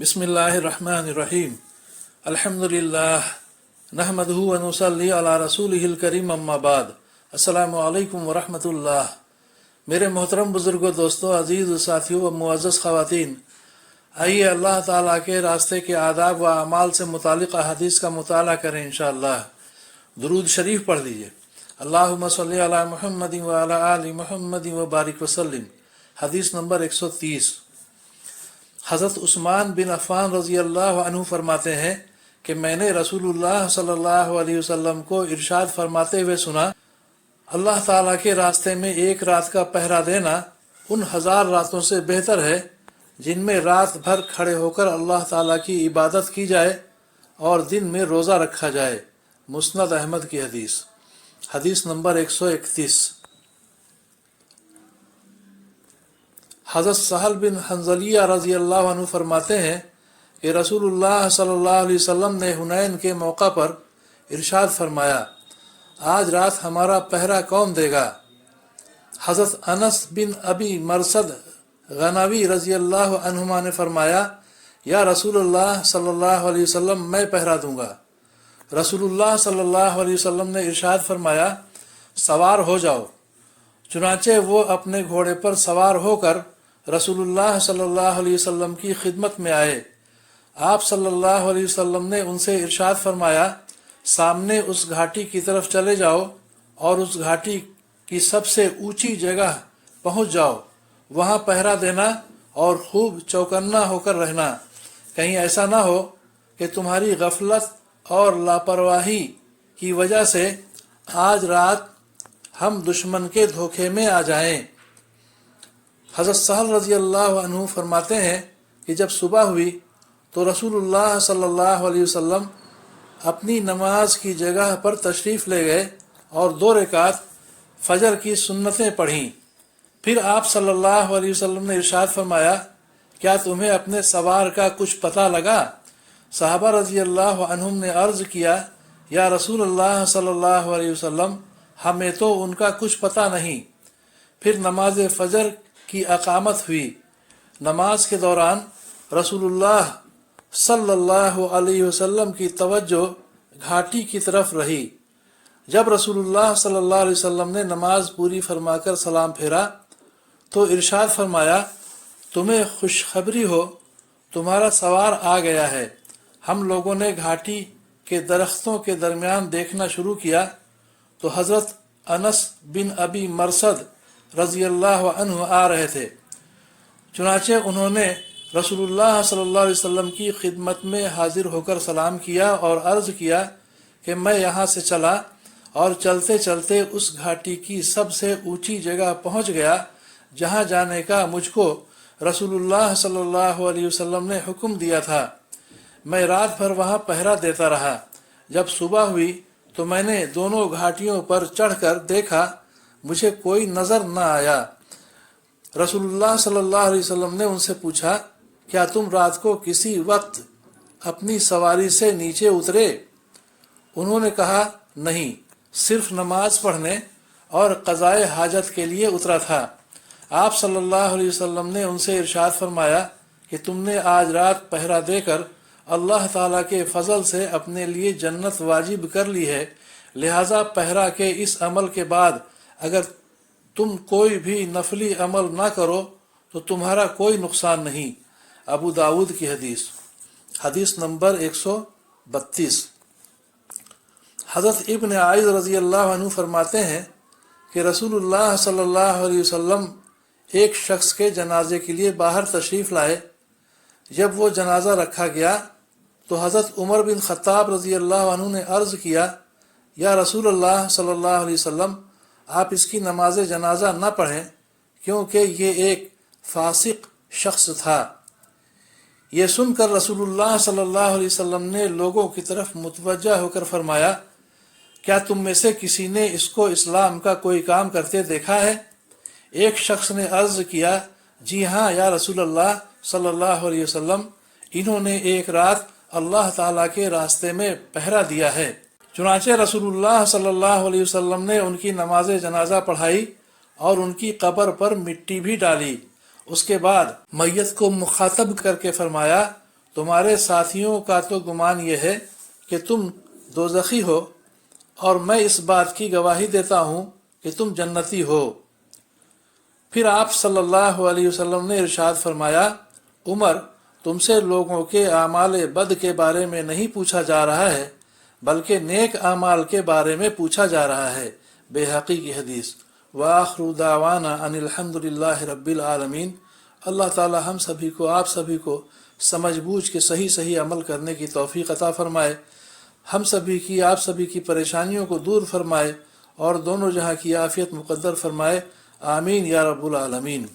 बिस्मिल्लाहिर्रहमानिर्रहीम अल्हम्दुलिल्लाह नहमदुहु व नुसल्ली अला रसूलिहिल करीम अम्मा बाद अस्सलामु अलैकुम व रहमतुल्लाह। मेरे मोहतरम बुजुर्गों, दोस्तों, अजीज़ साथियों व मुअज़्ज़ज़ ख़वातीन, आइए अल्लाह ताला के रास्ते के आदाब व अमाल से मुतालिक हदीस का मुताला करें इंशाअल्लाह। दुरूद शरीफ पढ़ लीजिए। अल्लाहुम्मा सल्ली अला मुहम्मदिन व अला आलि मुहम्मदिन व बारिक वसल्लिम। हदीस नंबर 130। हज़रत उस्मान बिन अफ़्फ़ान रज़ी अल्लाह अन्हु फरमाते हैं कि मैंने रसूलुल्लाह सल्लल्लाहु अलैहि वसल्लम को इरशाद फरमाते हुए सुना, अल्लाह ताला के रास्ते में एक रात का पहरा देना उन 1000 रातों से बेहतर है जिनमें रात भर खड़े होकर अल्लाह ताला की इबादत की जाए और दिन में रोज़ा रखा जाए। मुस्नद अहमद की हदीस। हदीस नंबर 131। हज़रत सहल बिन हंज़लिया रज़ी अल्लाह अन्हु फरमाते हैं कि रसूलुल्लाह सल्लल्लाहु अलैहि वसल्लम ने हुनैन के मौका पर इरशाद फरमाया, आज रात हमारा पहरा कौन देगा। हज़रत अनस बिन अबी मरसद गनावी रज़ी अल्लाह अन्हुमा ने फरमाया, या रसूलुल्लाह सल्लल्लाहु अलैहि वसल्लम, मैं पहरा दूंगा। रसूलुल्लाह सल्लल्लाहु अलैहि वसल्लम ने इरशाद फरमाया, सवार हो जाओ। चुनाचे वो अपने घोड़े पर सवार होकर रसूलुल्लाह सल्लल्लाहु अलैहि वसल्लम की खिदमत में आए। आप सल्लल्लाहु अलैहि वसल्लम ने उनसे इरशाद फरमाया, सामने उस घाटी की तरफ चले जाओ और उस घाटी की सबसे ऊंची जगह पहुंच जाओ। वहां पहरा देना और खूब चौकन्ना होकर रहना। कहीं ऐसा ना हो कि तुम्हारी गफलत और लापरवाही की वजह से आज रात हम दुश्मन के धोखे में आ जाएं। हज़रत सहल रज़ी अल्लाह अन्हु फरमाते हैं कि जब सुबह हुई तो रसूलुल्लाह सल्लल्लाहु अलैहि वसल्लम अपनी नमाज की जगह पर तशरीफ़ ले गए और 2 रकात फजर की सुन्नतें पढ़ीं। फिर आप सल्लल्लाहु अलैहि वसल्लम ने इरशाद फरमाया, क्या तुम्हें अपने सवार का कुछ पता लगा। सहाबा रज़ी अल्लाह अन्हुम ने अर्ज़ किया, या रसूलुल्लाह सल्लल्लाहु अलैहि वसल्लम, हमें तो उनका कुछ पता नहीं। फिर नमाज फजर की अकामत हुई। नमाज के दौरान रसूलुल्लाह सल्लल्लाहु अलैहि वसल्लम की तवज्जो घाटी की तरफ रही। जब रसूलुल्लाह सल्लल्लाहु अलैहि वसल्लम ने नमाज पूरी फरमाकर सलाम फेरा तो इरशाद फरमाया, तुम्हें खुशखबरी हो, तुम्हारा सवार आ गया है। हम लोगों ने घाटी के दरख्तों के दरमियान देखना शुरू किया तो हज़रत अनस बिन अबी मरसद रज़ी अल्लाह अन्हु आ रहे थे। चुनाचे उन्होंने रसूलुल्लाह सल्लल्लाहु अलैहि वसल्लम की खिदमत में हाजिर होकर सलाम किया और अर्ज़ किया कि मैं यहाँ से चला और चलते चलते उस घाटी की सबसे ऊंची जगह पहुँच गया जहाँ जाने का मुझको रसूलुल्लाह सल्लल्लाहु अलैहि वसल्लम ने हुक्म दिया था। मैं रात भर वहाँ पहरा देता रहा। जब सुबह हुई तो मैंने दोनों घाटियों पर चढ़कर देखा, मुझे कोई नजर न आया। रसूलुल्लाह सल्लल्लाहु अलैहि वसल्लम ने उनसे पूछा, क्या तुम रात को किसी वक्त अपनी सवारी से नीचे उतरे। उन्होंने कहा, नहीं, सिर्फ नमाज पढ़ने और क़ज़ाए हाजत के लिए उतरा था। आप सल्लल्लाहु अलैहि वसल्लम ने उनसे इरशाद फरमाया कि तुमने आज रात पहरा देकर अल्लाह ताला के फजल से अपने लिए जन्नत वाजिब कर ली है, लिहाजा पहरा के इस अमल के बाद अगर तुम कोई भी नफली अमल ना करो तो तुम्हारा कोई नुकसान नहीं। अबू दाऊद की हदीस। हदीस नंबर 132। हज़रत इब्न आइज़ रज़ी अल्लाह अन्हु फरमाते हैं कि रसूलुल्लाह सल्लल्लाहु अलैहि वसल्लम एक शख्स के जनाजे के लिए बाहर तशरीफ़ लाए। जब वो जनाजा रखा गया तो हज़रत उमर बिन ख़त्ताब रज़ी अल्लाह अन्हु ने अर्ज़ किया, या रसूलुल्लाह सल्लल्लाहु अलैहि वसल्लम, आप इसकी नमाज जनाजा न पढ़ें क्योंकि ये एक फासिक शख्स था। ये सुनकर रसूलुल्लाह सल्लल्लाहु अलैहि वसल्लम ने लोगों की तरफ मुतवज्जा होकर फरमाया, क्या तुम में से किसी ने इसको इस्लाम का कोई काम करते देखा है। एक शख्स ने अर्ज़ किया, जी हाँ या रसूलुल्लाह सल्लल्लाहु अलैहि वसल्लम, इन्होंने एक रात अल्लाह ताला के रास्ते में पहरा दिया है। चुनाचे रसूलुल्लाह सल्लल्लाहु अलैहि वसल्लम ने उनकी नमाज जनाजा पढ़ाई और उनकी कब्र पर मिट्टी भी डाली। उसके बाद मैयत को मुखातब करके फरमाया, تمہارے ساتھیوں کا تو گمان یہ ہے کہ تم دوزخی ہو، اور میں اس بات کی گواہی دیتا ہوں کہ تم جنتی ہو۔ پھر آپ صلی اللہ علیہ وسلم نے ارشاد فرمایا، عمر، تم سے لوگوں کے اعمال بد کے بارے میں نہیں پوچھا جا رہا ہے بلکہ نیک اعمال کے بارے میں پوچھا جا رہا ہے۔ بیہقی کی حدیث۔ وآخر دعوانا ان الحمد للہ رب العالمین۔ اللہ تعالی ہم سبھی کو، آپ سبھی کو سمجھ بوجھ کے صحیح عمل کرنے کی توفیق عطا فرمائے، ہم سبھی کی، آپ سبھی کی پریشانیوں کو دور فرمائے اور دونوں جہاں کی عافیت مقدر فرمائے، آمین یا رب العالمین۔